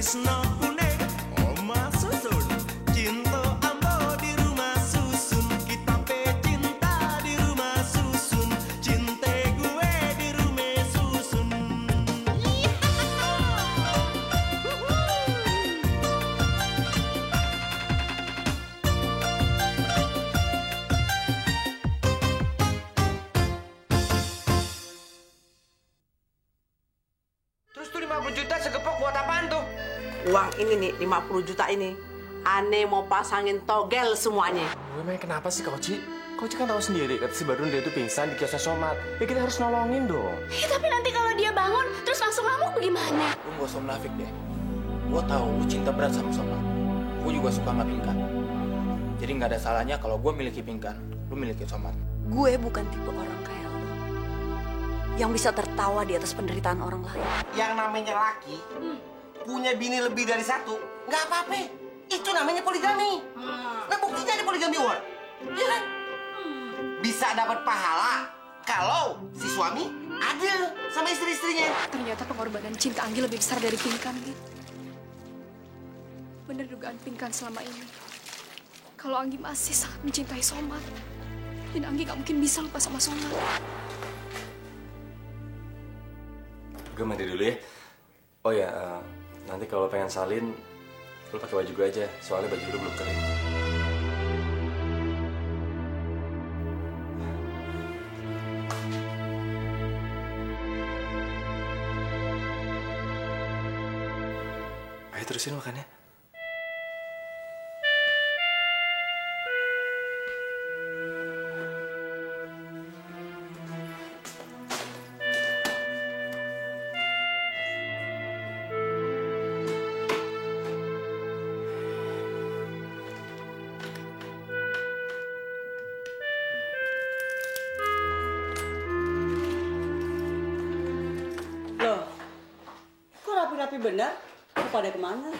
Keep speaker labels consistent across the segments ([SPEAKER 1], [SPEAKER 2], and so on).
[SPEAKER 1] Trisno kuning, oma susun. Cinta ambo di rumah susun. Kita pecinta di rumah susun. Cinta gue di rumah susun.
[SPEAKER 2] Terus tuh 50 juta segepok buat apaan tuh?
[SPEAKER 3] Uang ini nih, 50 juta ini. Aneh mau pasangin togel semuanya.
[SPEAKER 4] Gue emang kenapa sih Koci? Koci kan tahu sendiri, kata si Badrun dia itu pingsan di kiosnya Somat. Ya kita harus nolongin dong.
[SPEAKER 5] Tapi nanti kalau dia bangun, terus langsung ngamuk bagaimana?
[SPEAKER 6] Lu gak usah munafik deh. Gue tahu lu cinta berat sama Somat. Gue juga suka nggak Pingkan. Jadi nggak ada salahnya kalau gue miliki Pingkan, lu miliki Somat.
[SPEAKER 7] Gue bukan tipe orang kayak lo yang bisa tertawa di atas penderitaan orang lain.
[SPEAKER 2] Yang namanya laki punya bini lebih dari satu, nggak apa-apa. Itu namanya poligami. Nah buktinya ada poligami war, iya kan? Bisa dapat pahala kalau si suami adil sama istri-istrinya.
[SPEAKER 5] Ternyata pengorbanan cinta Anggi lebih besar dari Pingkan, Git. Bener dugaan Pingkan selama ini. Kalau Anggi masih sangat mencintai Somat, dan Anggi nggak mungkin bisa lupa sama Somat.
[SPEAKER 4] Gue mandi dulu ya. Oh ya, nanti kalau pengen salin, lu pakai baju gue aja. Soalnya baju lu belum kering. Ayo terusin makannya.
[SPEAKER 3] Loh, kok rapi-rapi bener? Kok pada kemana?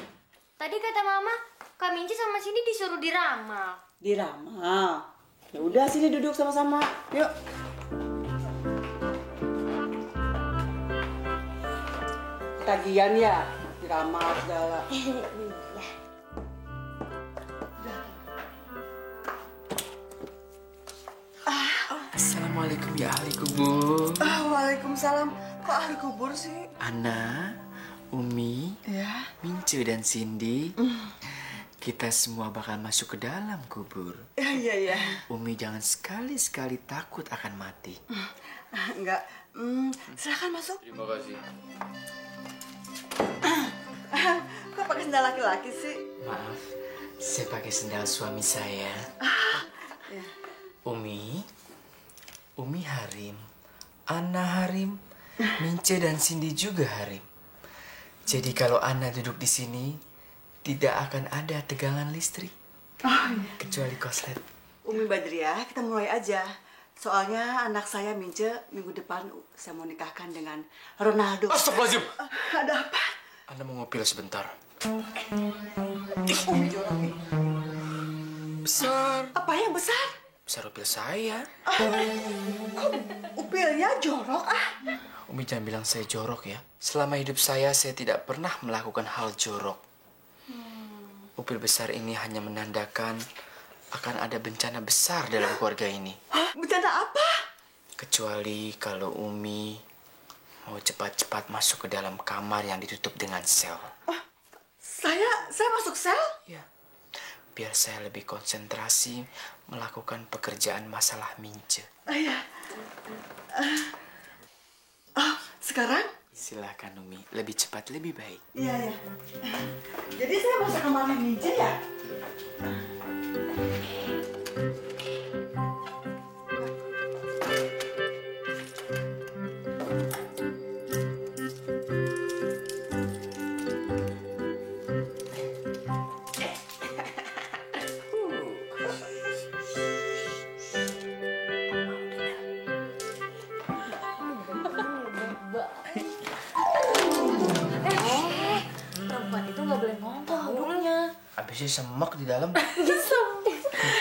[SPEAKER 8] Tadi kata Mama, Kak Minci sama Cindy disuruh diramal.
[SPEAKER 3] Diramal. Ya udah sini duduk sama-sama. Yuk. Tagihan ya, diramal segala.
[SPEAKER 9] Assalamualaikum ya ahli kubur.
[SPEAKER 3] Waalaikumsalam. Kok ahli kubur sih?
[SPEAKER 9] Ana, Umi,
[SPEAKER 3] Ya.
[SPEAKER 9] Mince dan Cindy. Kita semua bakal masuk ke dalam kubur.
[SPEAKER 3] Iya.
[SPEAKER 9] Umi jangan sekali-sekali takut akan mati.
[SPEAKER 3] Enggak. Silakan masuk.
[SPEAKER 6] Terima kasih.
[SPEAKER 3] Kok pakai sendal laki-laki sih?
[SPEAKER 9] Maaf, saya pakai sendal suami saya.
[SPEAKER 3] Ya.
[SPEAKER 9] Umi Harim, Ana Harim, Mince dan Cindy juga Harim. Jadi kalau Ana duduk di sini, tidak akan ada tegangan listrik. Kecuali koslet.
[SPEAKER 3] Umi Badriah, kita mulai aja. Soalnya anak saya Mince minggu depan saya mau nikahkan dengan Ronaldo.
[SPEAKER 9] Astagfirullahaladzim.
[SPEAKER 3] Ada apa?
[SPEAKER 9] Ana mau ngopil sebentar.
[SPEAKER 3] Umi jorok nih.
[SPEAKER 9] Besar.
[SPEAKER 3] Apa yang besar?
[SPEAKER 9] Besar upil saya.
[SPEAKER 3] Kok upilnya jorok
[SPEAKER 9] Umi jangan bilang saya jorok ya. Selama hidup saya tidak pernah melakukan hal jorok. Upil besar ini hanya menandakan akan ada bencana besar dalam keluarga ini.
[SPEAKER 3] Bencana apa?
[SPEAKER 9] Kecuali kalau Umi mau cepat-cepat masuk ke dalam kamar yang ditutup dengan sel.
[SPEAKER 3] Saya masuk sel?
[SPEAKER 9] Ya, biar saya lebih konsentrasi melakukan pekerjaan masalah Mince.
[SPEAKER 3] Iya. Sekarang?
[SPEAKER 9] Silakan Umi, lebih cepat lebih baik.
[SPEAKER 3] Iya. Jadi saya masuk kamarnya Mince ya?
[SPEAKER 8] Perempuan itu nggak boleh ngomong duduknya.
[SPEAKER 9] Habisnya semak di dalam.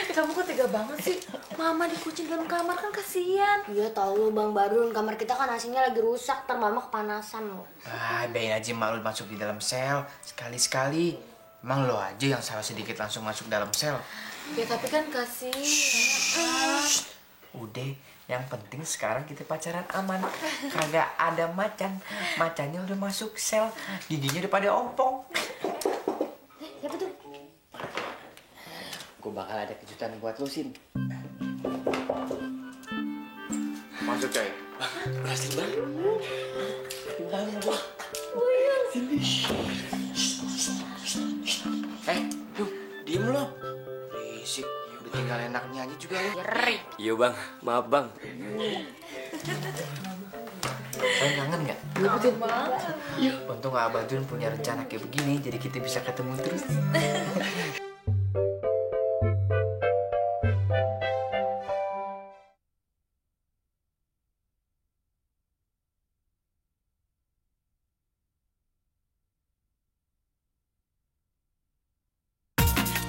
[SPEAKER 8] Itu
[SPEAKER 10] kamu kok tega banget sih? Mama dikucing dalam kamar kan kasihan.
[SPEAKER 8] Iya tahu Bang Badrun, kamar kita kan AC-nya lagi rusak, ntar mama kepanasan loh.
[SPEAKER 9] Biarin aja mak lu masuk di dalam sel sekali-sekali. Emang lo aja yang salah sedikit langsung masuk dalam sel.
[SPEAKER 10] Ya tapi kan kasihan.
[SPEAKER 9] Udah, yang penting sekarang kita pacaran aman. Kagak ada macan. Macannya udah masuk sel, giginya udah pada ompong.
[SPEAKER 8] Siapa tuh?
[SPEAKER 9] Gue bakal ada kejutan buat lu, Sin. Masuk, coy. Berhasil banget. Yuk, diem lo. Berisik, udah tinggal enak nyanyi juga lo.
[SPEAKER 4] Iya bang, maaf bang.
[SPEAKER 9] Kalian kangen nggak?
[SPEAKER 10] Kangen banget.
[SPEAKER 9] Untung Abah Dun punya rencana kayak begini, jadi kita bisa ketemu terus.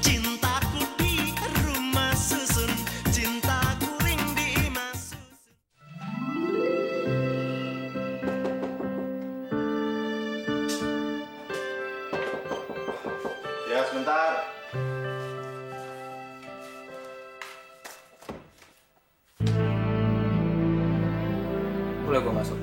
[SPEAKER 1] Cintaku di rumah susun, cintaku ring di imah susun.
[SPEAKER 4] Ya sebentar.
[SPEAKER 6] Boleh gue masuk?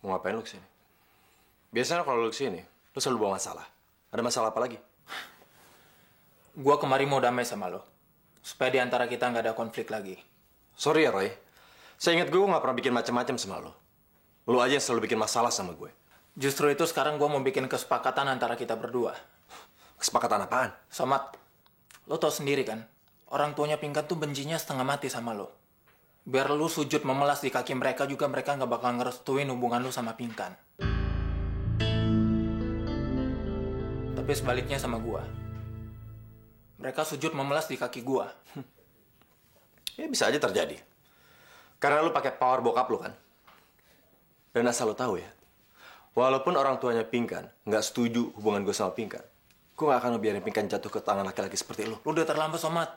[SPEAKER 4] Mau ngapain lu kesini? Biasanya kalau lu kesini, lu selalu bawa masalah. Ada masalah apa lagi?
[SPEAKER 6] Gua kemarin mau damai sama lo. Supaya di antara kita nggak ada konflik lagi.
[SPEAKER 4] Sorry ya Roy, saya ingat gue nggak pernah bikin macam-macam sama lo. Lu aja yang selalu bikin masalah sama gue.
[SPEAKER 6] Justru itu sekarang gua mau bikin kesepakatan antara kita berdua.
[SPEAKER 4] Kesepakatan apaan?
[SPEAKER 6] Somad, lo tau sendiri kan? Orang tuanya Pinkan tuh bencinya setengah mati sama lo. Biar lu sujud memelas di kaki mereka juga mereka nggak bakal ngerestuin hubungan lu sama Pinkan. Tapi sebaliknya sama gua. Mereka sujud memelas di kaki gua.
[SPEAKER 4] Ya bisa aja terjadi. Karena lu pakai power bokap lu kan. Dan asal lu tahu ya, walaupun orang tuanya Pinkan nggak setuju hubungan gue sama Pinkan, gue nggak akan ngebiarin Pinkan jatuh ke tangan laki-laki seperti lu.
[SPEAKER 6] Lu udah terlambat, Somad.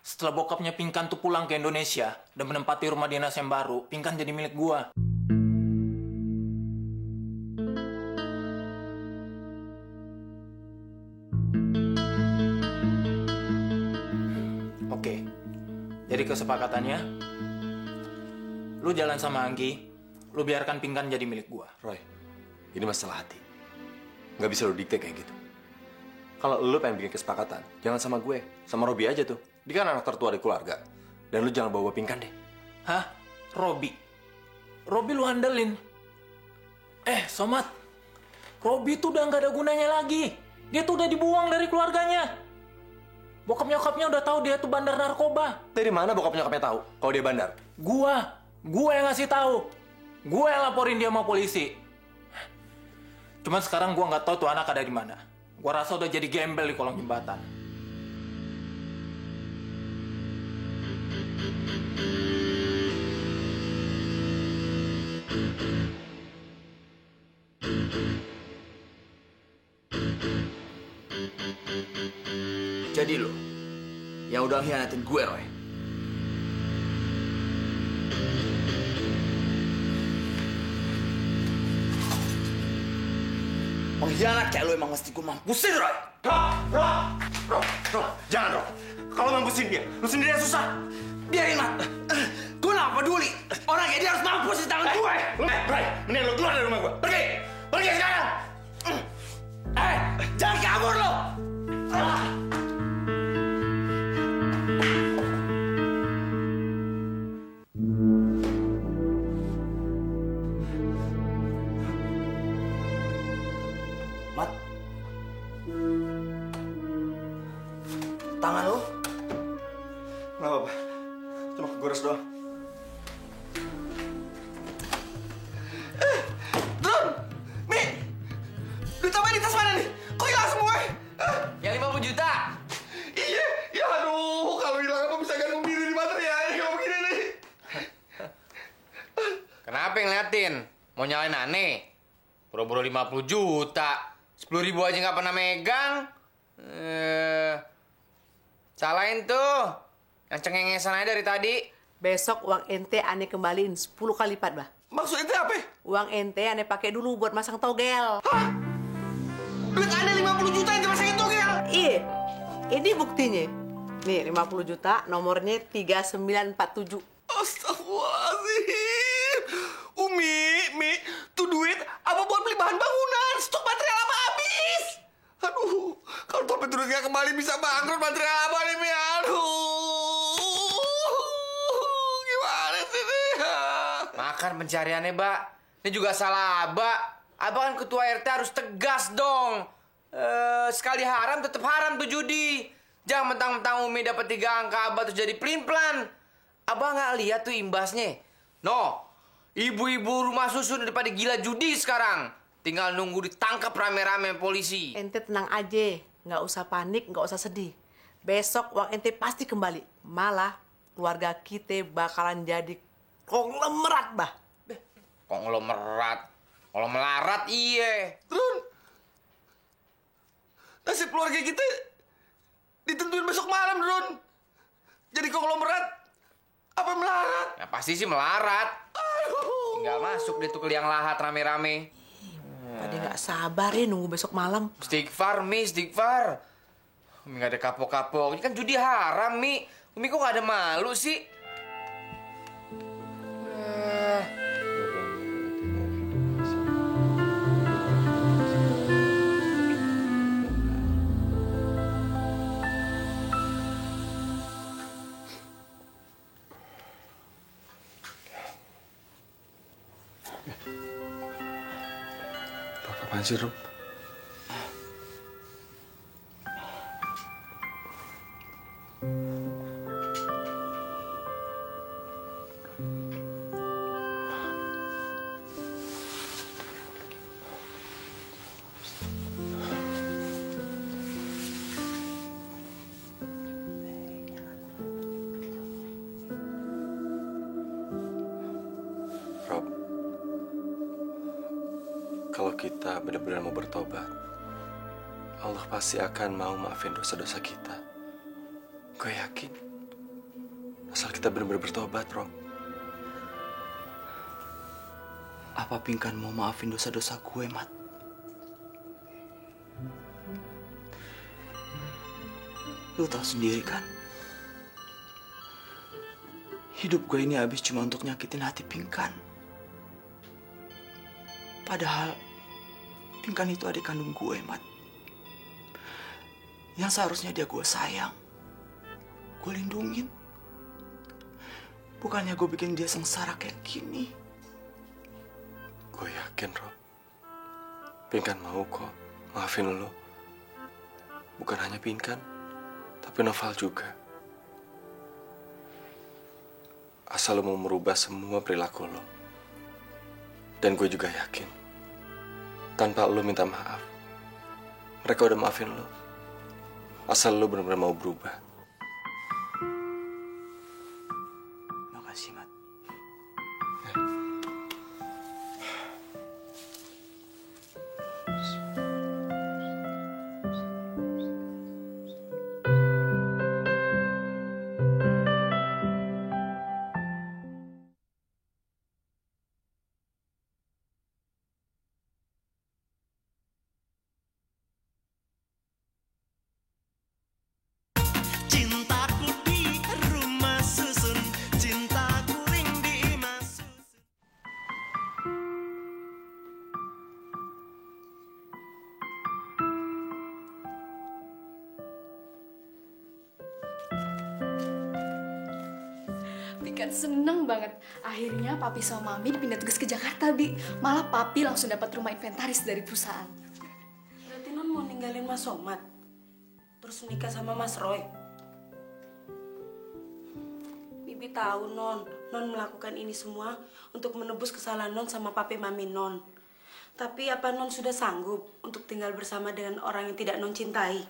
[SPEAKER 6] Setelah bokapnya Pinkan tuh pulang ke Indonesia dan menempati rumah dinas yang baru, Pinkan jadi milik gua. Oke, jadi kesepakatannya, lu jalan sama Anggi, lu biarkan Pinkan jadi milik gua.
[SPEAKER 4] Roy, ini masalah hati. Nggak bisa lu dikte kayak gitu. Kalau lu pengen bikin kesepakatan, jangan sama gue, sama Robi aja tuh. Dia kan anak tertua di keluarga. Dan lu jangan bawa Pinkan deh.
[SPEAKER 6] Hah? Robi? Robi lu handelin? Somad, Robi tuh udah nggak ada gunanya lagi. Dia tuh udah dibuang dari keluarganya. Bokap nyokapnya udah tahu dia tuh bandar narkoba.
[SPEAKER 4] Dari mana bokap nyokapnya tahu kalau dia bandar?
[SPEAKER 6] Gua yang ngasih tahu. Gua yang laporin dia sama polisi. Cuman sekarang gua nggak tahu tuh anak ada di mana. Gua rasa udah jadi gembel di kolong jembatan.
[SPEAKER 9] Jadi lo yang udah hianatin gue, Roy. Pengkhianat kayak lo emang mesti gue mampusin, Roy.
[SPEAKER 2] Bro, jangan bro. Kalau mampusin dia, lu sendiri yang susah.
[SPEAKER 9] Biarin, Mat. Gue gak peduli. Orang kayak dia harus mampus di tangan gue.
[SPEAKER 2] Bray, mending lu keluar dari rumah gua. Pergi! Pergi sekarang!
[SPEAKER 9] Jangan kabur lo. Mat. Tangan lo.
[SPEAKER 4] Nggak apa-apa. Cuma kegores doang.
[SPEAKER 2] Drone! Mi! Duit apa di tas mana nih? Kok hilang semua?
[SPEAKER 9] Yang 50 juta.
[SPEAKER 2] Iya!
[SPEAKER 9] Tin? Mau nyalain aneh? Boro-boro 50 juta. 10.000 aja nggak pernah megang. Salahin tuh. Yang cengengesan aja dari tadi.
[SPEAKER 11] Besok uang ente aneh kembaliin 10 kali lipat, bah.
[SPEAKER 2] Maksud ente apa?
[SPEAKER 11] Uang ente aneh pakai dulu buat masang togel.
[SPEAKER 2] Hah? Duit aneh 50 juta yang dimasangin togel?
[SPEAKER 11] Iya. Ini buktinya. Nih, 50 juta, nomornya 3947.
[SPEAKER 2] Astagfirullahaladzim. Mi, tuh duit apa buat beli bahan bangunan? Stok material apa habis? Aduh, kalau topet duit nggak kembali bisa bangkrut material apa nih, Mi? Aduh, gimana sih nih?
[SPEAKER 9] Makan pencariannya, Mbak. Ini juga salah Abah. Abah kan ketua RT harus tegas dong. Sekali haram tetap haram tuh judi. Jangan mentang-mentang Umi dapat 3 angka Abah terus jadi pelin-pelan. Abah nggak lihat tuh imbasnya. No, ibu-ibu rumah susun udah pada gila judi sekarang. Tinggal nunggu ditangkap rame-rame polisi.
[SPEAKER 11] Ente tenang aja, nggak usah panik, nggak usah sedih. Besok uang ente pasti kembali. Malah keluarga kita bakalan jadi konglomerat, bah.
[SPEAKER 9] Konglomerat? Kalau melarat iya.
[SPEAKER 2] Run, nasib keluarga kita ditentuin besok malam, Run. Jadi konglomerat apa melarat?
[SPEAKER 9] Ya pasti sih melarat.
[SPEAKER 2] Aduh.
[SPEAKER 9] Tinggal masuk deh tuh ke liang lahat rame-rame.
[SPEAKER 11] Tadi nggak sabar ya nunggu besok malam.
[SPEAKER 9] Istighfar, Mi, istighfar. Umi nggak ada kapok-kapok. Ini kan judi haram, Mi. Umi kok nggak ada malu sih?
[SPEAKER 4] Apaan sih, Rob? Rob, kalau kita benar-benar mau bertobat, Allah pasti akan mau maafin dosa-dosa kita. Gue yakin. Asal kita benar-benar bertobat, Rob.
[SPEAKER 12] Apa Pingkan mau maafin dosa-dosa gue, Mat? Lu tahu sendiri kan? Hidup gue ini habis cuma untuk nyakitin hati Pingkan. Padahal Pingkan itu adik kandung gue, Mat. Yang seharusnya dia gue sayang. Gue lindungin. Bukannya gue bikin dia sengsara kayak gini.
[SPEAKER 4] Gue yakin, Rob. Pingkan mau kok maafin lo. Bukan hanya Pingkan, tapi Noval juga. Asal lo mau merubah semua perilaku lo. Dan gue juga yakin, tanpa lo minta maaf, mereka udah maafin lo. Asal lo benar-benar mau berubah.
[SPEAKER 12] Makasih, Mat.
[SPEAKER 1] Cintaku di rumah susun, cintaku ring di imah susun.
[SPEAKER 5] Pingkan seneng banget. Akhirnya Papi sama Mami dipindah tugas ke Jakarta, Bi. Malah Papi langsung dapat rumah inventaris dari perusahaan.
[SPEAKER 10] Berarti Non mau ninggalin Mas Somad? Terus nikah sama Mas Roy? Bibi tahu, Non melakukan ini semua untuk menebus kesalahan Non sama papi mami Non. Tapi apa Non sudah sanggup untuk tinggal bersama dengan orang yang tidak Non cintai?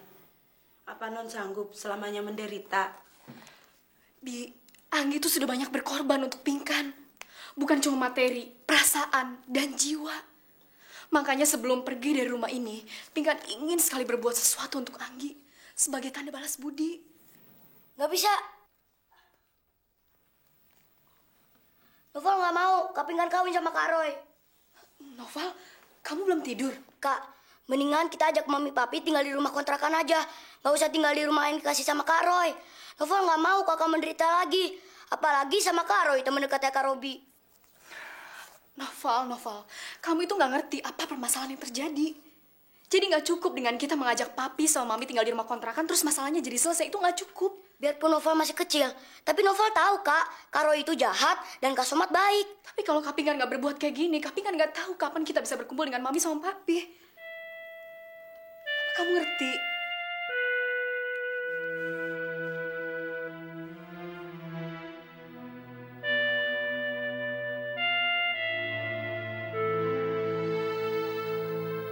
[SPEAKER 10] Apa Non sanggup selamanya menderita?
[SPEAKER 5] Bi, Anggi itu sudah banyak berkorban untuk Pingkan. Bukan cuma materi, perasaan, dan jiwa. Makanya sebelum pergi dari rumah ini, Pinkan ingin sekali berbuat sesuatu untuk Anggi. Sebagai tanda balas budi.
[SPEAKER 8] Nggak bisa. Noval nggak mau Kak Pinkan kawin sama Kak Roy.
[SPEAKER 5] Noval, kamu belum tidur?
[SPEAKER 8] Kak, mendingan kita ajak mami papi tinggal di rumah kontrakan aja. Nggak usah tinggal di rumah yang dikasih sama Kak Roy. Noval nggak mau kakak menderita lagi. Apalagi sama Kak Roy, teman dekatnya Kak Robi.
[SPEAKER 5] Noval, kamu itu nggak ngerti apa permasalahan yang terjadi. Jadi nggak cukup dengan kita mengajak papi sama mami tinggal di rumah kontrakan terus masalahnya jadi selesai. Itu nggak cukup.
[SPEAKER 8] Biarpun Noval masih kecil, tapi Noval tahu Kak Roy itu jahat dan Kak Somat baik.
[SPEAKER 5] Tapi kalau Kak Pinkan nggak berbuat kayak gini, Kak Pinkan nggak tahu kapan kita bisa berkumpul dengan mami sama papi. Apa kamu ngerti?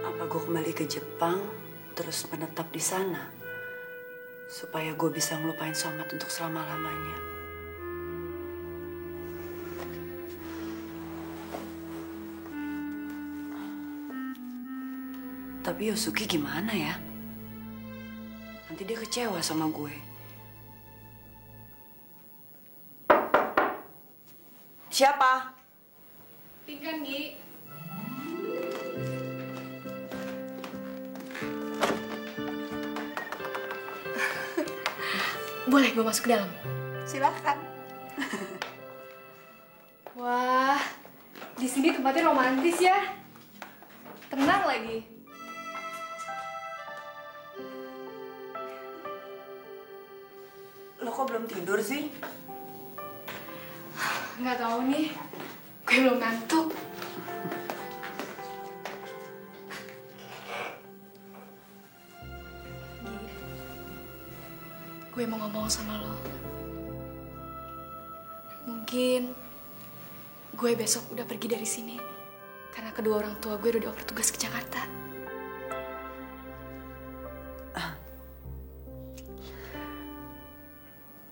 [SPEAKER 3] Apa gue kembali ke Jepang, terus menetap di sana? Supaya gue bisa ngelupain Somat untuk selama-lamanya. Tapi Yosuke gimana ya? Nanti dia kecewa sama gue. Siapa?
[SPEAKER 5] Pinkan, Gi. Boleh gue masuk ke dalam?
[SPEAKER 3] Silahkan.
[SPEAKER 5] Wah, di sini tempatnya romantis ya. Tenang lagi.
[SPEAKER 3] Lo kok belum tidur sih?
[SPEAKER 5] Nggak tahu nih, gue belum ngantuk. Gue mau ngomong sama lo. Mungkin gue besok udah pergi dari sini karena kedua orang tua gue udah dioper tugas ke Jakarta.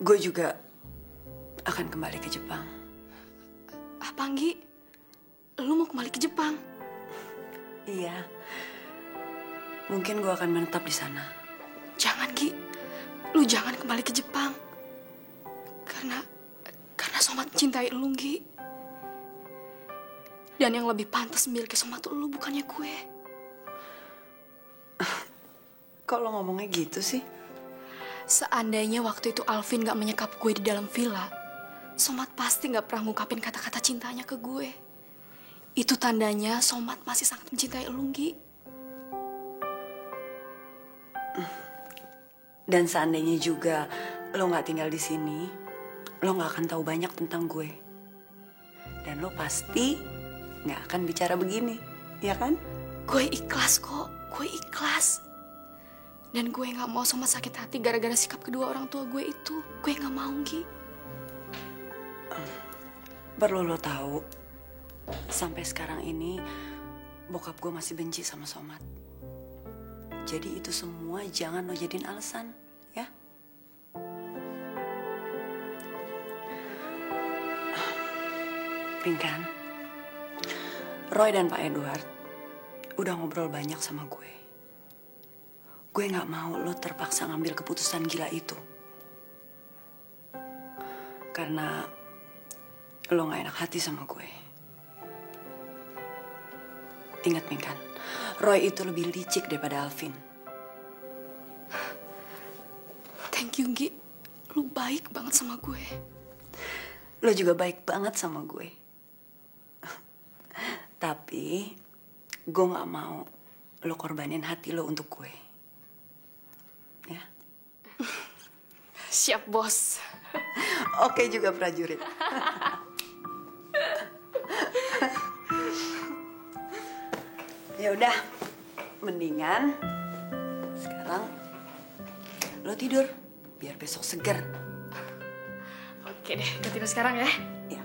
[SPEAKER 3] Gue juga akan kembali ke Jepang.
[SPEAKER 5] Apa, Anggi? Lu mau kembali ke Jepang?
[SPEAKER 3] Iya. Mungkin gue akan menetap di sana.
[SPEAKER 5] Jangan, Gi. Lu jangan kembali ke Jepang. Karena Somat mencintai lu, Gi. Dan yang lebih pantas memiliki Somat lu bukannya gue.
[SPEAKER 3] Kok lo ngomongnya gitu sih?
[SPEAKER 5] Seandainya waktu itu Alvin gak menyekap gue di dalam villa, Somat pasti gak pernah ngungkapin kata-kata cintanya ke gue. Itu tandanya Somat masih sangat mencintai lu, Gi.
[SPEAKER 3] Dan seandainya juga lo nggak tinggal di sini, lo nggak akan tahu banyak tentang gue. Dan lo pasti nggak akan bicara begini, ya kan?
[SPEAKER 5] Gue ikhlas kok, gue ikhlas. Dan gue nggak mau Somat sakit hati gara-gara sikap kedua orang tua gue itu. Gue nggak mau, Gi.
[SPEAKER 3] Perlu lo tahu, sampai sekarang ini bokap gue masih benci sama Somat. Jadi itu semua jangan lo jadiin alasan, ya? Pinkan, Roy dan Pak Edward udah ngobrol banyak sama gue. Gue gak mau lo terpaksa ngambil keputusan gila itu. Karena lo gak enak hati sama gue. Ingat, Pinkan, Roy itu lebih licik daripada Alvin.
[SPEAKER 5] Thank you, Gi. Lu baik banget sama gue.
[SPEAKER 3] Lo juga baik banget sama gue. Tapi gue gak mau lo korbanin hati lo untuk gue. Ya?
[SPEAKER 5] Siap, bos.
[SPEAKER 3] Oke juga, prajurit. Ya udah, mendingan sekarang lo tidur biar besok seger.
[SPEAKER 5] Oke deh, gue tidur sekarang ya.
[SPEAKER 3] Ya.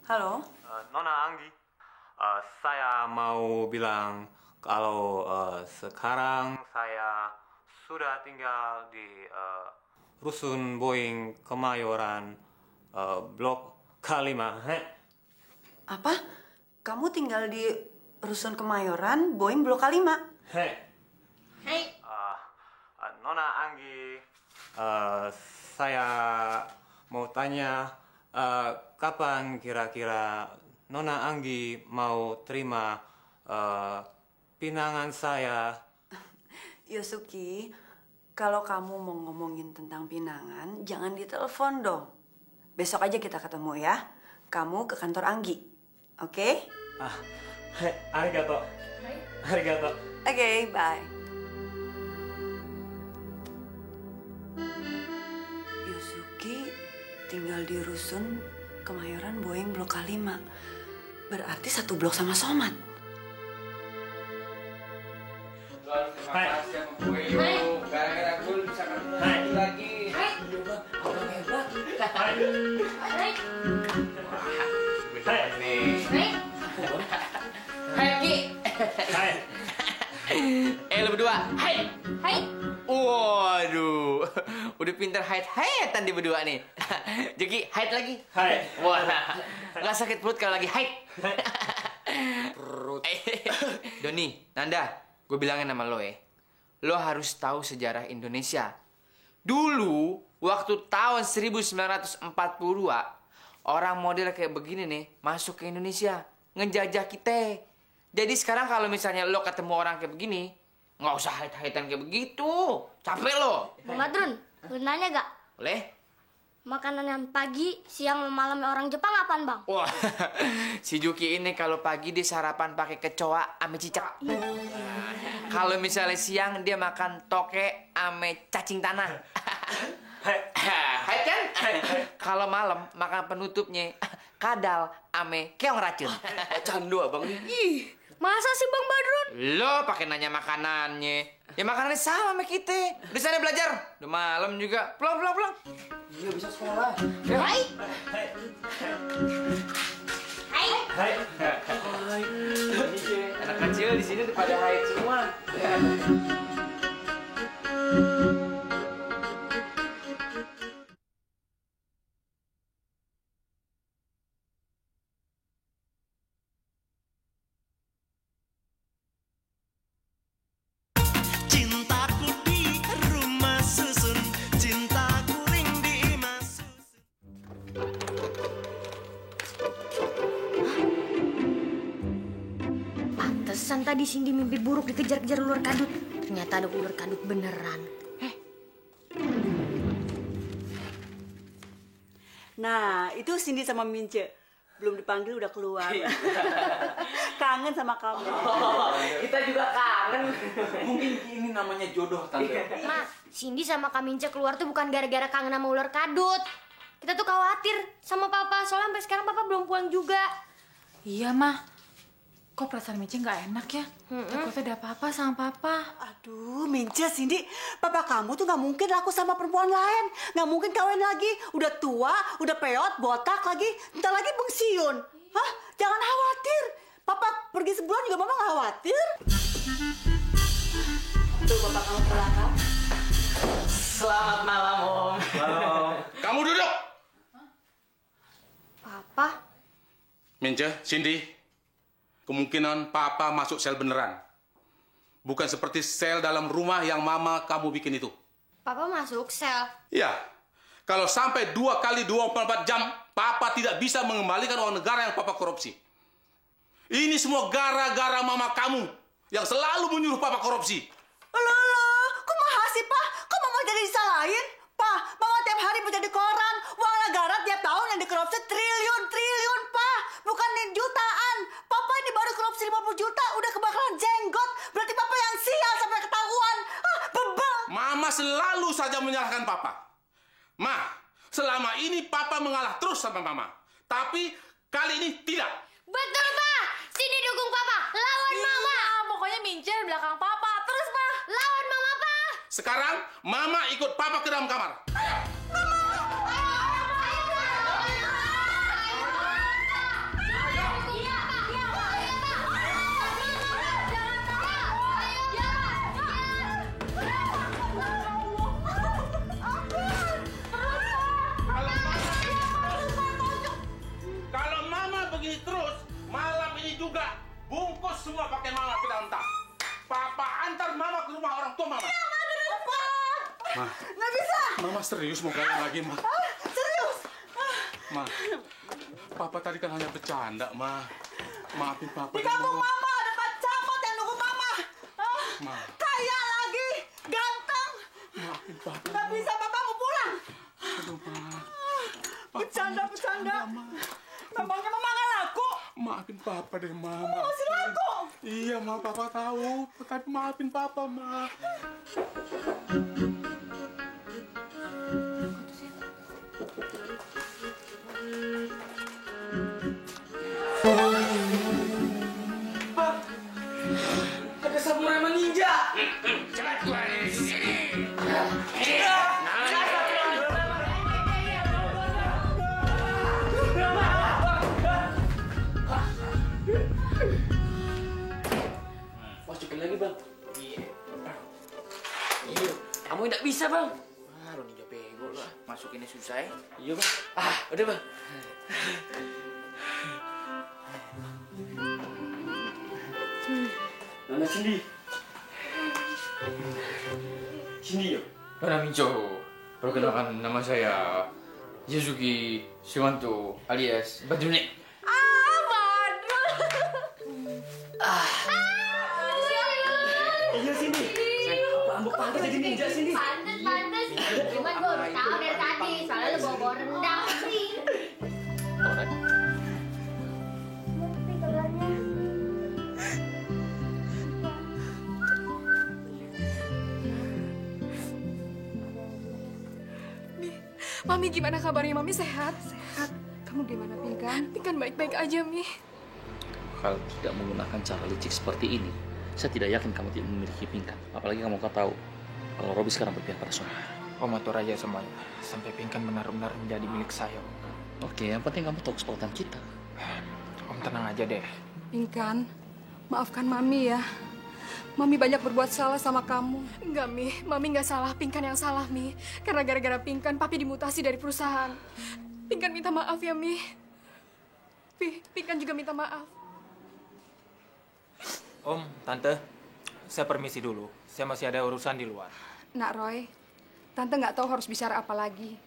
[SPEAKER 3] Halo?
[SPEAKER 4] Nona, Anggi.
[SPEAKER 6] mau bilang kalau sekarang saya sudah tinggal di Rusun Boeing Kemayoran Blok K5.
[SPEAKER 3] Apa? Kamu tinggal di Rusun Kemayoran, Boeing Blok K5?
[SPEAKER 6] Hei. Nona Anggi, saya mau tanya kapan kira-kira Nona Anggi mau terima pinangan saya?
[SPEAKER 3] Yosuki, kalau kamu mau ngomongin tentang pinangan, jangan ditelepon dong. Besok aja kita ketemu ya. Kamu ke kantor Anggi, oke?
[SPEAKER 6] Arigato. Arigato.
[SPEAKER 3] Oke, bye. Yosuki tinggal di Rusun Kemayoran Boeing Blok K5. Berarti satu blok sama Somat.
[SPEAKER 9] Hai. Gara-gara gue bisa ketemu lagi. Orang hebat. Hai Ki. Lo berdua. Hai. Waduh, udah pinter hide-hidean di berdua nih. Joki, hide lagi.
[SPEAKER 6] Hai.
[SPEAKER 9] Wah, nggak sakit perut kalau lagi hide. Perut. Doni, Nanda, gue bilangin sama lo ya. Lo harus tahu sejarah Indonesia. Dulu, waktu tahun 1942, orang model kayak begini nih masuk ke Indonesia, ngejajah kita. Jadi sekarang kalau misalnya lo ketemu orang kayak begini, nggak usah hide-hidean kayak begitu. Capek lo.
[SPEAKER 8] Bang Badrun, boleh nanya gak?
[SPEAKER 9] Boleh?
[SPEAKER 8] Makanan yang pagi, siang, malam orang Jepang apaan, Bang?
[SPEAKER 9] Wah, si Juki ini kalau pagi dia sarapan pakai kecoa ame cicak. Kalau misalnya siang dia makan toke ame cacing tanah. Hai kan? Kalau malam makan penutupnya kadal ame keong racun.
[SPEAKER 2] Candu abang nih.
[SPEAKER 8] Ih, masa sih Bang Badrun?
[SPEAKER 9] Lo pakai nanya makanannya. Ya makanannya sama sama kita. Di sana belajar. Udah malam juga. Pulang.
[SPEAKER 2] Iya bisa sekolah.
[SPEAKER 8] Hai.
[SPEAKER 9] Anak kecil di sini udah pada haid semua.
[SPEAKER 1] Cintaku di rumah susun, cintaku ring di imah susun.
[SPEAKER 8] Pantesan tadi Cindy mimpi buruk dikejar-kejar ular kadut. Ternyata ada ular kadut beneran.
[SPEAKER 13] Nah, itu Cindy sama Mince. Belum dipanggil udah keluar. Kangen sama kamu.
[SPEAKER 9] Kita juga kangen. Mungkin ini namanya jodoh, Tante.
[SPEAKER 8] Ma, Cindy sama Kak Mince keluar tuh bukan gara-gara kangen sama ular kadut. Kita tuh khawatir sama Papa, soalnya sampai sekarang Papa belum pulang juga.
[SPEAKER 14] Iya, Mah. Kok perasaan Mince nggak enak ya? Takutnya ada apa-apa sama Papa.
[SPEAKER 13] Aduh, Mince, Cindy, Papa kamu tuh nggak mungkin laku sama perempuan lain. Nggak mungkin kawin lagi. Udah tua, udah peot, botak lagi. Ntar lagi pensiun. Hah? Jangan khawatir. Papa pergi sebulan juga Mama nggak khawatir. Tuh, Papa kamu pulang.
[SPEAKER 9] Selamat malam, Om.
[SPEAKER 15] Kamu duduk.
[SPEAKER 8] Papa?
[SPEAKER 15] Mince, Cindy. Kemungkinan Papa masuk sel beneran. Bukan seperti sel dalam rumah yang Mama kamu bikin itu.
[SPEAKER 8] Papa masuk sel.
[SPEAKER 15] Ya, kalau sampai 2 kali 24 jam, Papa tidak bisa mengembalikan uang negara yang Papa korupsi. Ini semua gara-gara Mama kamu yang selalu menyuruh Papa korupsi.
[SPEAKER 13] Alah, kok mahal sih, Pak? Kok Mama jadi disalahin? Pak, Mama tiap hari baca di koran. Uang negara tiap tahun yang dikorupsi triliun, Pak. Bukan jutaan. Papa ini baru korupsi 50 juta, udah kebakaran jenggot. Berarti Papa yang sial sampai ketahuan. Bebel.
[SPEAKER 15] Mama selalu saja menyalahkan Papa. Ma, selama ini Papa mengalah terus sama Mama. Tapi kali ini tidak.
[SPEAKER 8] Betul, Pak. Sini dukung Papa. Lawan Mama.
[SPEAKER 14] Pokoknya Mince di belakang Papa. Terus, Pak.
[SPEAKER 8] Lawan Mama, Pak.
[SPEAKER 15] Sekarang Mama ikut Papa ke dalam kamar. Ma.
[SPEAKER 13] Nggak bisa.
[SPEAKER 15] Mama serius mau kawin lagi, Ma.
[SPEAKER 13] Serius.
[SPEAKER 15] Ma, Papa tadi kan hanya bercanda, Ma. Maafin Papa.
[SPEAKER 13] Di kampung Mama ada Pak Camat yang nunggu Mama.
[SPEAKER 15] Ma.
[SPEAKER 13] Kaya lagi, ganteng.
[SPEAKER 15] Maafin Papa.
[SPEAKER 13] Nggak bisa, Papa mau pulang.
[SPEAKER 15] Aduh, Ma.
[SPEAKER 13] Bercanda. Memangnya Mama nggak laku?
[SPEAKER 15] Maafin Papa deh, Ma.
[SPEAKER 13] Oh, masih laku.
[SPEAKER 15] Iya, Ma. Papa tahu. Tapi maafin Papa, Ma.
[SPEAKER 9] Pak, ada samurai ninja.
[SPEAKER 1] Cepat keluar dari sini.
[SPEAKER 9] Masukin lagi, Bang. Iya. Kamu tidak bisa, Bang. Lu ninja bego lah. Masukinnya susah ya. Iya, Bang. Udah, Bang.
[SPEAKER 16] Nona Cindy. Cindy yo.
[SPEAKER 9] Nona Mincho. Perkenalkan, nama saya Yasuki Shimanto alias Badune.
[SPEAKER 16] Iya Cindy. Ambok pantas jadi ninja Cindy.
[SPEAKER 17] Pantes. Cuman gue udah tahu dari tadi. Soalnya lu bawa rendang sih.
[SPEAKER 5] Mami gimana kabarnya? Mami sehat? Sehat. Kamu gimana, Pinkan? Pinkan baik-baik aja, Mi.
[SPEAKER 18] Kalau tidak menggunakan cara licik seperti ini, saya tidak yakin kamu tidak memiliki Pinkan. Apalagi kamu tahu kalau Robi sekarang berpihak pada Sona.
[SPEAKER 6] Om atur aja semuanya, sampai Pinkan benar-benar menjadi milik saya.
[SPEAKER 18] Oke, yang penting kamu tahu kesepakatan kita.
[SPEAKER 6] Om tenang aja deh.
[SPEAKER 19] Pinkan, maafkan Mami ya. Mami banyak berbuat salah sama kamu.
[SPEAKER 5] Enggak, Mi. Mami nggak salah. Pinkan yang salah, Mi. Karena gara-gara Pinkan, Papi dimutasi dari perusahaan. Pinkan minta maaf ya, Mi. Pinkan juga minta maaf.
[SPEAKER 6] Om, Tante, saya permisi dulu. Saya masih ada urusan di luar.
[SPEAKER 19] Nak Roy, Tante nggak tahu harus bicara apa lagi.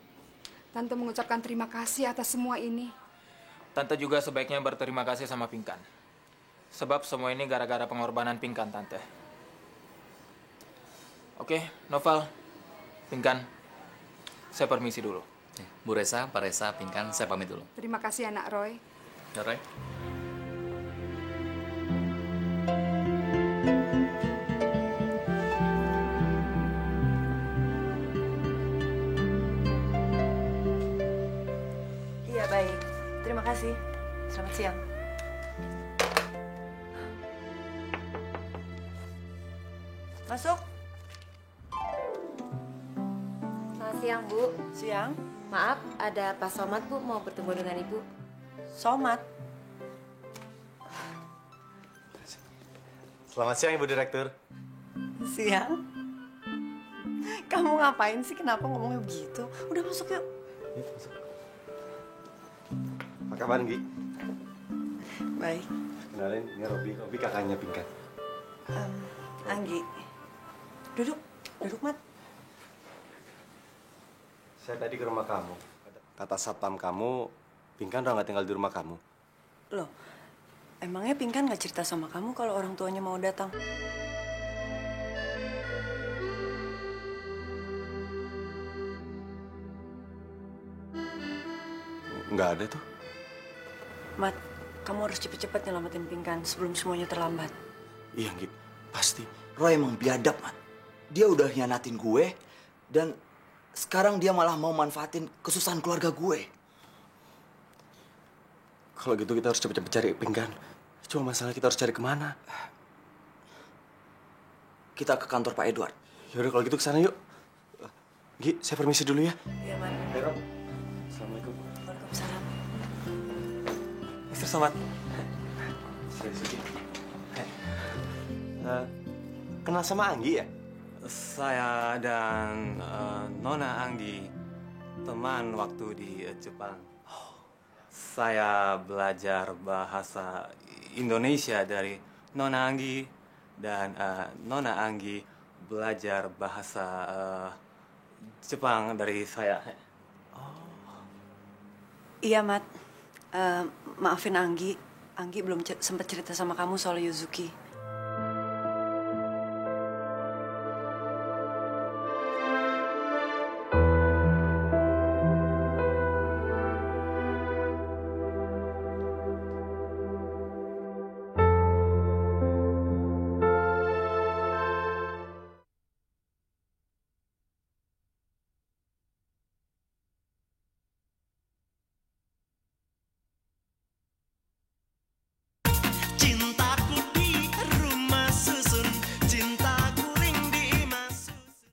[SPEAKER 19] Tante mengucapkan terima kasih atas semua ini.
[SPEAKER 6] Tante juga sebaiknya berterima kasih sama Pinkan. Sebab semua ini gara-gara pengorbanan Pinkan, Tante. Oke, Noval, Pinkan, saya permisi dulu.
[SPEAKER 18] Bu Resa, Pak Resa, Pinkan, saya pamit dulu.
[SPEAKER 19] Terima kasih anak Roy.
[SPEAKER 18] Ya, Roy.
[SPEAKER 3] Iya, baik. Terima kasih. Selamat siang. Masuk.
[SPEAKER 20] Selamat siang, Bu.
[SPEAKER 3] Siang.
[SPEAKER 20] Maaf, ada Pak Somad, Bu, mau bertemu dengan Ibu.
[SPEAKER 3] Somad.
[SPEAKER 4] Selamat siang, Ibu Direktur.
[SPEAKER 3] Siang. Kamu ngapain sih? Kenapa ngomongnya begitu? Udah masuk yuk.
[SPEAKER 4] Masuk. Apa kabar, Nggi?
[SPEAKER 3] Baik.
[SPEAKER 4] Kenalin, ini Robi kakaknya Pinkan.
[SPEAKER 3] Anggi. Duduk, Mat.
[SPEAKER 4] Saya tadi ke rumah kamu. Kata satpam kamu, Pinkan udah nggak tinggal di rumah kamu.
[SPEAKER 3] Loh, emangnya Pinkan nggak cerita sama kamu kalau orang tuanya mau datang?
[SPEAKER 4] Nggak ada tuh.
[SPEAKER 3] Mat, kamu harus cepet-cepet nyelamatin Pinkan sebelum semuanya terlambat.
[SPEAKER 12] Iya, Ngit. Pasti. Roy emang biadab, Man. Dia udah hianatin gue, dan sekarang dia malah mau manfaatin kesusahan keluarga gue.
[SPEAKER 4] Kalau gitu kita harus cepet-cepet cari Pinkan. Cuma masalah kita harus cari kemana.
[SPEAKER 12] Kita ke kantor Pak Edward.
[SPEAKER 4] Yaudah kalau gitu kesana yuk. Gi, saya permisi dulu ya.
[SPEAKER 3] Iya, Mat.
[SPEAKER 4] Ayo, Rob. Assalamualaikum.
[SPEAKER 3] Waalaikumsalam.
[SPEAKER 4] Mr. Somad. Saya Suci. Kenal sama Anggi ya?
[SPEAKER 21] Saya dan Nona Anggi teman waktu di Jepang. Saya belajar bahasa Indonesia dari Nona Anggi dan Nona Anggi belajar bahasa Jepang dari saya.
[SPEAKER 3] Iya, Mat. Maafin Anggi. Anggi belum sempat cerita sama kamu soal Yuzuki.
[SPEAKER 1] Cintaku di rumah susun, cinta guling di imah susun.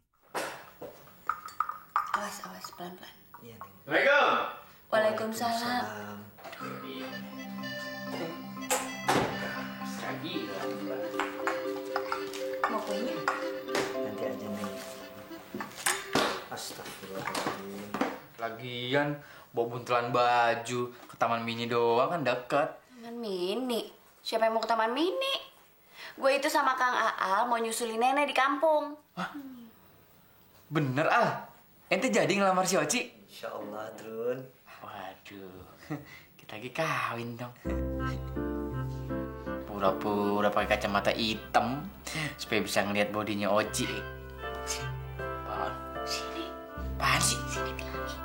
[SPEAKER 3] Awas, pelan-pelan.
[SPEAKER 4] Assalamualaikum.
[SPEAKER 3] Waalaikumsalam. Mau kuenya?
[SPEAKER 12] Nanti aja nih. Astagfirullahaladzim.
[SPEAKER 9] Lagian bawa buntelan baju ke taman mini doang kan dekat.
[SPEAKER 8] Taman mini? Siapa yang mau ke taman mini? Gue itu sama Kang Aal mau nyusulin nenek di kampung.
[SPEAKER 9] Bener ente jadi ngelamar si Oci?
[SPEAKER 12] Insya Allah, Trun.
[SPEAKER 9] Waduh, kita lagi kawin dong. Pura-pura pakai kacamata hitam supaya bisa ngeliat bodinya Oci. Apaan?
[SPEAKER 8] Sini.
[SPEAKER 9] Apaan sih?
[SPEAKER 8] Sini bilangin.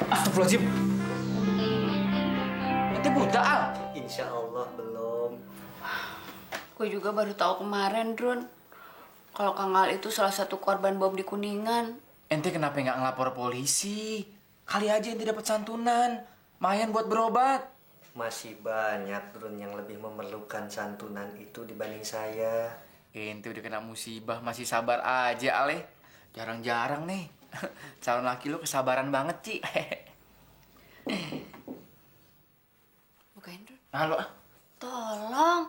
[SPEAKER 9] Astagfirullahaladzim. Ente buta, Al?
[SPEAKER 12] Insya Allah belum.
[SPEAKER 8] Gue juga baru tahu kemarin, Drun. Kalau Kang Aal itu salah satu korban bom di Kuningan.
[SPEAKER 9] Ente kenapa nggak ngelapor polisi? Kali aja ente dapat santunan. Mayan buat berobat.
[SPEAKER 12] Masih banyak, Trun, yang lebih memerlukan santunan itu dibanding saya.
[SPEAKER 9] Ente udah kena musibah, masih sabar aja, Ale. Jarang-jarang nih. Calon laki lu kesabaran banget, Ci.
[SPEAKER 8] Bukain, Drun.
[SPEAKER 9] Halo.
[SPEAKER 8] Tolong.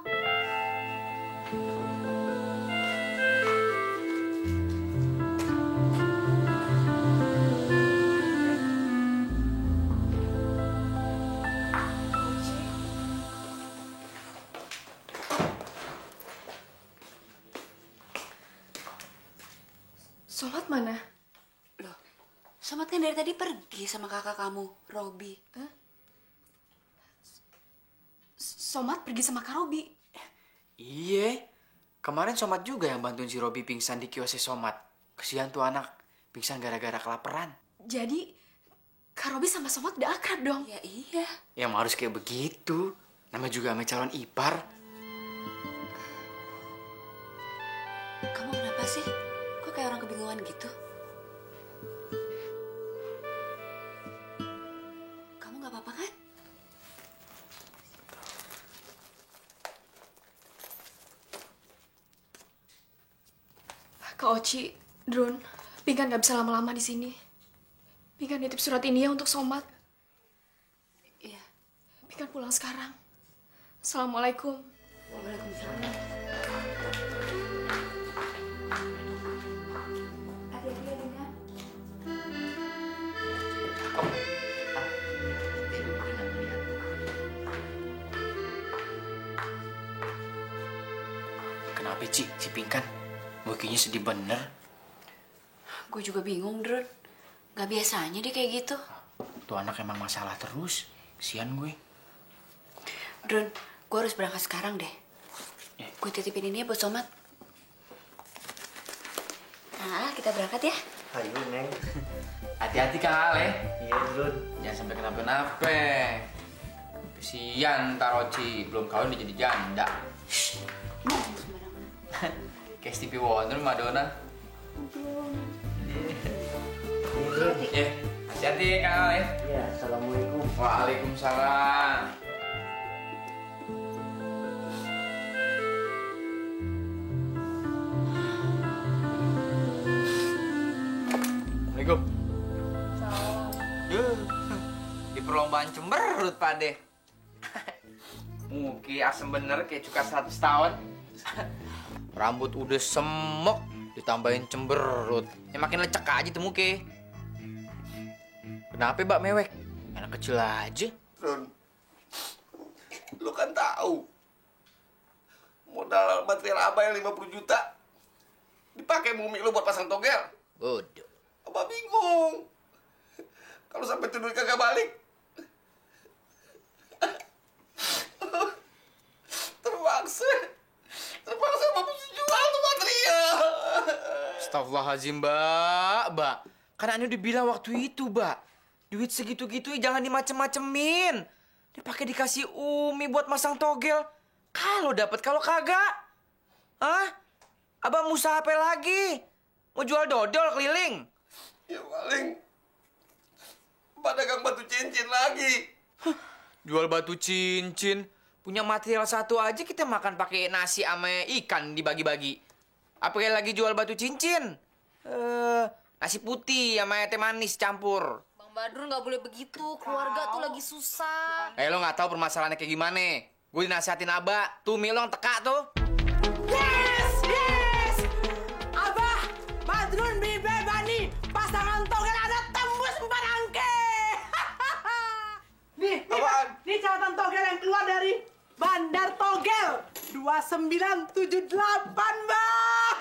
[SPEAKER 5] Somat mana?
[SPEAKER 8] Loh, Somat kan dari tadi pergi sama kakak kamu, Robi.
[SPEAKER 5] Somat pergi sama Kak Robi.
[SPEAKER 9] Iya. Kemarin Somat juga yang bantuin si Robi pingsan di kiosnya Somat. Kesian tuh anak. Pingsan gara-gara kelaparan.
[SPEAKER 5] Jadi, Kak Robi sama Somat udah akrab dong?
[SPEAKER 8] Ya iya.
[SPEAKER 9] Ya harus kayak begitu. Namanya juga sama calon ipar.
[SPEAKER 8] Kamu kenapa sih? Kok kayak orang kebingungan gitu? Kamu gak apa-apa kan?
[SPEAKER 5] Kak Oci, Drun, Pinkan gak bisa lama-lama di sini. Pinkan nitip surat ini ya untuk Somat.
[SPEAKER 8] Iya.
[SPEAKER 5] Pinkan pulang sekarang. Assalamualaikum.
[SPEAKER 8] Waalaikumsalam. Hati-hati ya, Dina.
[SPEAKER 9] Kenapa, Ci? Si Pinkan? Mukanya sedih bener.
[SPEAKER 8] Gue juga bingung, Drun. Gak biasanya dia kayak gitu.
[SPEAKER 9] Tuh anak emang masalah terus. Kesian gue.
[SPEAKER 8] Drun, gue harus berangkat sekarang deh. Gue titipin ini ya buat Somat. Nah, kita berangkat ya.
[SPEAKER 12] Ayo, Neng.
[SPEAKER 9] Hati-hati Kang Ale.
[SPEAKER 12] Iya, Drun.
[SPEAKER 9] Jangan sampai kenapa-napa. Kesian Taroci. Belum kawin udah jadi janda. Kayak Stevie Wonder, Madonna. Hati-hati Kang Ale.
[SPEAKER 12] Iya, assalamualaikum.
[SPEAKER 9] Waalaikumsalam. Assalamualaikum. Di perlombaan cemberut, Pade. Muki asem bener kayak cuka 100 tahun. Rambut udah semok, ditambahin cemberut. Ya makin lecek aja tuh muki. Kenapa, Mbak Mewek? Anak kecil aja.
[SPEAKER 2] Ron, lu kan tahu Modal material Abah yang 50 juta dipakai Mumi lu buat pasang togel.
[SPEAKER 9] Bodoh.
[SPEAKER 2] Abah bingung. Kalau sampai duit kagak balik. Terpaksa Bapak jual tuh material.
[SPEAKER 9] Astagfirullahaladzim, Mbak. Kan Ani udah bilang waktu itu, Mbak. Duit segitu-gitu jangan dimacem-macemin. Dipakai dikasih Umi buat masang togel. Kalau dapat, kalau kagak. Hah? Abang usaha apa lagi? Mau jual dodol keliling?
[SPEAKER 2] Ya paling dagang batu cincin lagi.
[SPEAKER 9] Jual batu cincin? Punya material satu aja kita makan pakai nasi sama ikan dibagi-bagi. Apalagi lagi jual batu cincin? Nasi putih sama teh manis campur.
[SPEAKER 17] Bang Badrun nggak boleh begitu, keluarga tuh lagi susah.
[SPEAKER 9] Lo nggak tahu permasalahannya kayak gimana? Gue dinasihatin Abah, tuh Umi lo yang teka tuh.
[SPEAKER 11] Yes, yes. Abah, Badrun, Bibe, Bani, pasangan togel ada tembus 4 angke. Nih catatan togel yang keluar dari Bandar Togel 2978, Bang.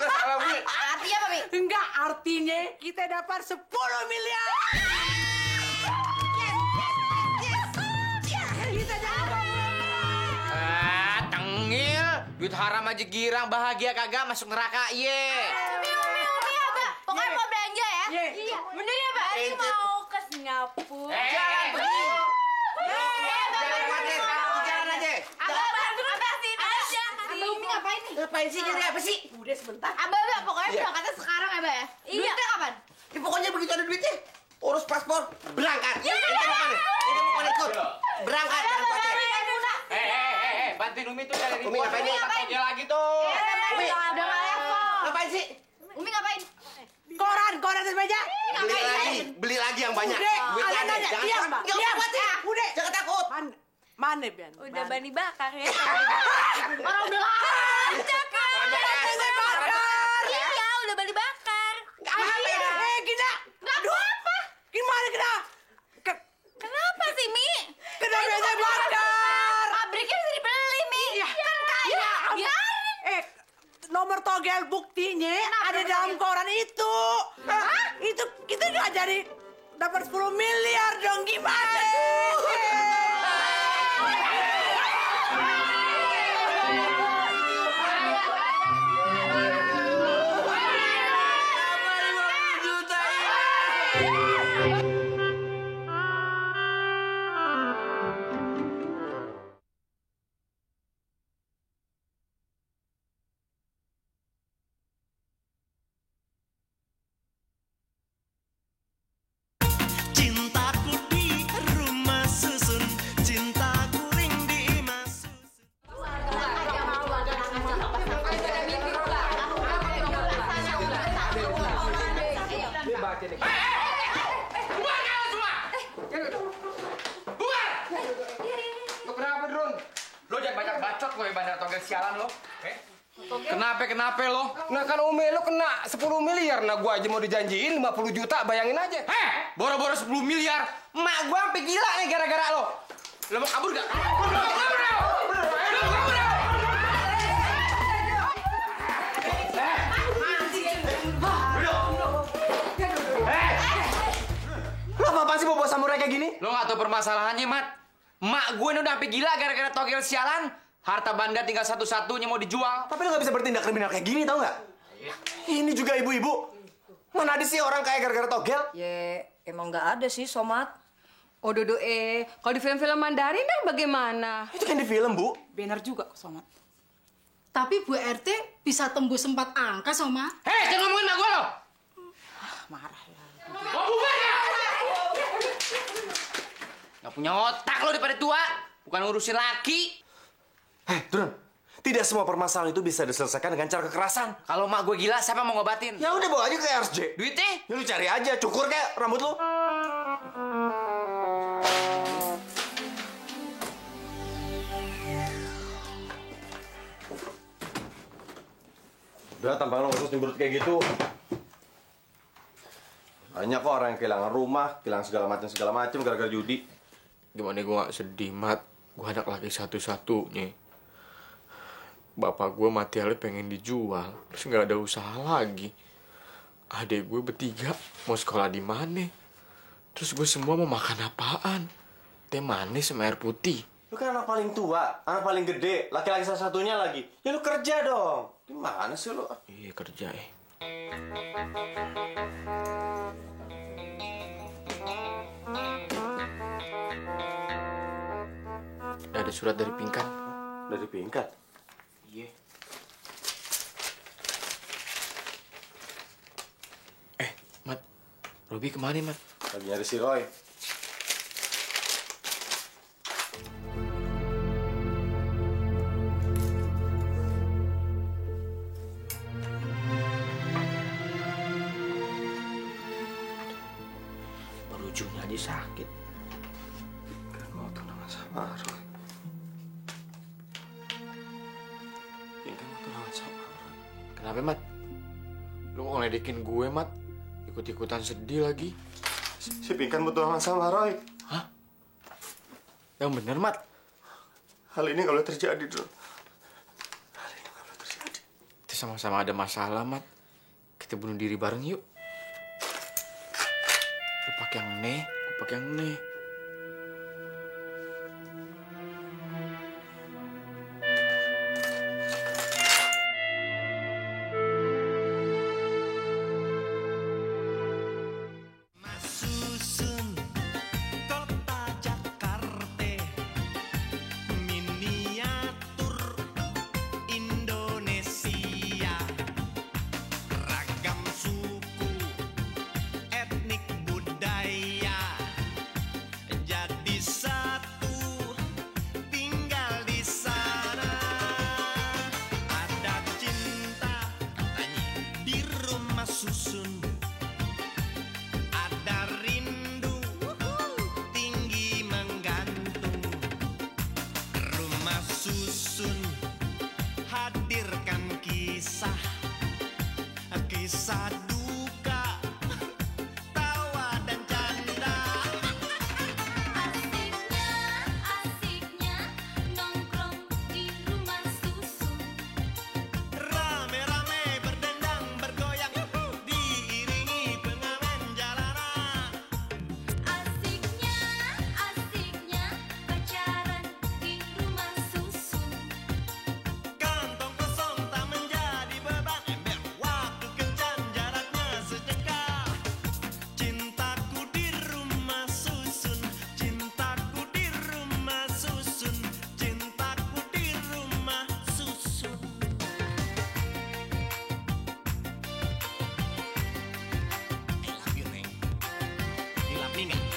[SPEAKER 17] Artinya apa, Mi?
[SPEAKER 11] Enggak, artinya kita dapat 10 miliar.
[SPEAKER 9] Tengil, duit haram aja girang, bahagia kagak masuk neraka, ye.
[SPEAKER 17] Umi, Abah. Pokoknya mau belanja ya? Iya. Bener ya, Pak? Ini mau ke Singapura.
[SPEAKER 2] Jalan pergi.
[SPEAKER 17] Jalan aja. Abah, sini aja. Abah, Umi ngapain nih?
[SPEAKER 2] Ngapain sih, jadi apa sih?
[SPEAKER 11] Udah sebentar.
[SPEAKER 17] Abah, pokoknya berangkatnya sekarang, Abah ya? Duitnya kapan?
[SPEAKER 2] Ya, pokoknya begitu ada duitnya, urus paspor, berangkat. Itu bukan ikut. Berangkat, jangan pacar.
[SPEAKER 9] Bantuin Umi tuh cari
[SPEAKER 2] Umi ngapain nih?
[SPEAKER 9] togel lagi tuh.
[SPEAKER 2] Umi,
[SPEAKER 17] udah nggak level.
[SPEAKER 2] ngapain sih?
[SPEAKER 17] Umi ngapain?
[SPEAKER 11] Koran atas meja.
[SPEAKER 2] Beli lagi yang banyak.
[SPEAKER 11] Udah,
[SPEAKER 2] Duitnya
[SPEAKER 11] ada,
[SPEAKER 2] ada. Jangan
[SPEAKER 11] diam,
[SPEAKER 2] takut.
[SPEAKER 11] diam.
[SPEAKER 2] Jangan khawatir.
[SPEAKER 11] Udah.
[SPEAKER 2] Jangan takut.
[SPEAKER 11] Mana, Ben?
[SPEAKER 17] Udah Bani bakar ya. Orang udah ngajak kan. Iya, udah Bani bakar.
[SPEAKER 11] Gina. Aduh, apa? Gimana kena?
[SPEAKER 17] Kenapa sih, Mi?
[SPEAKER 11] Kena bete bakar.
[SPEAKER 17] Pabriknya bisa dibeli, Mi. Kan kaya. Biarin.
[SPEAKER 11] Nomor togel buktinya ada dalam koran itu. Itu kita nggak jadi dapat 10 miliar dong, gimana?
[SPEAKER 1] Cintaku di rumah susun, cintaku ring di mas susun.
[SPEAKER 9] Lo kenapa, Drun? Lo jangan banyak bacot lo ya Bandar Togel sialan lo. Kenapa lo?
[SPEAKER 2] Nah kan Umi lu kena 10 miliar, nah gua aja mau dijanjiin 50 juta, bayangin aja.
[SPEAKER 9] Boro-boro 10 miliar. Mak gua sampai gila nih gara-gara lo. Lo mau kabur gak?
[SPEAKER 2] Lo apa sih bawa samurai kayak gini?
[SPEAKER 9] Lo gak tau permasalahannya, Mat. Mak gue ini udah sampai gila gara-gara togel sialan. Harta Bandar tinggal satu-satunya mau dijual.
[SPEAKER 2] Tapi lo gak bisa bertindak kriminal kayak gini, tau gak? Ini juga ibu-ibu. Mana ada sih orang kaya gara-gara togel?
[SPEAKER 7] Ya, emang nggak ada sih, Somat. Oh, Dodo, kalau di film-film Mandarin dah bagaimana?
[SPEAKER 2] Itu kan di film, Bu.
[SPEAKER 13] Benar juga, Somat.
[SPEAKER 22] Tapi Bu RT bisa tembus 4 angka, Somat.
[SPEAKER 9] Hei, jangan ngomongin mak gue lo!
[SPEAKER 13] Marah ya.
[SPEAKER 9] Mau bubar ya? Gak punya otak lo daripada tua. Bukan ngurusin laki.
[SPEAKER 2] Drun, tidak semua permasalahan itu bisa diselesaikan dengan cara kekerasan.
[SPEAKER 9] Kalau mak gue gila, siapa mau ngobatin?
[SPEAKER 2] Ya udah bawa aja ke RSJ.
[SPEAKER 9] Duitnya?
[SPEAKER 2] Ya lu cari aja, cukur kayak rambut lu. Udah, tampang lo gak usah cemberut kayak gitu. Banyak kok orang yang kehilangan rumah, kehilangan segala macam gara-gara judi.
[SPEAKER 23] Gimana gue gak sedih, Mat? Gue anak laki satu-satunya.
[SPEAKER 9] bapak gue mati hale pengen dijual, terus nggak ada usaha lagi. Adik gue bertiga mau sekolah di mana? Terus gue semua mau makan apaan? Teh manis sama air putih.
[SPEAKER 4] Lu kan anak paling tua, anak paling gede, laki-laki salah satunya lagi. Ya lu kerja dong. Gimana sih lu?
[SPEAKER 9] Iya kerja Ada surat dari Pinkan.
[SPEAKER 4] Dari Pinkan?
[SPEAKER 9] Iya. Mat, Robi kemana, Mat?
[SPEAKER 4] Lagi nyari si Roy.
[SPEAKER 9] Berujungnya aja sakit.
[SPEAKER 4] Kan mau tunangan sama Roy. Pinkan mau tunangan sama Roy.
[SPEAKER 9] Kenapa, Mat? Lu mau ngeledekin gue, Mat? Ikut-ikutan sedih lagi.
[SPEAKER 4] Si Pinkan mau tunangan sama Roy.
[SPEAKER 9] Hah? Yang bener, Mat?
[SPEAKER 4] Hal ini nggak boleh terjadi, Bro.
[SPEAKER 9] Kita sama-sama ada masalah, Mat. Kita bunuh diri bareng yuk. Lu pakai yang nih, gue pakai yang nih.
[SPEAKER 1] Susun kota Jakarta, miniatur Indonesia, ragam suku, etnik budaya, jadi satu, tinggal di sana. Ada cinta katanya di rumah susun. Ada rindu tinggi menggantung. Rumah susun hadirkan kisah duka, tawa dan canda. Asiknya nongkrong di rumah susun. Rame-rame berdendang bergoyang diiringi pengamen jalanan. Asiknya pacaran di rumah susun. Kantong kosong tak menjadi beban, ember waktu kencan jaraknya sejengkal. Cintaku di rumah susun, cintaku di rumah susun, cintaku di rumah susun. I love you, Neng. You love me, Neng.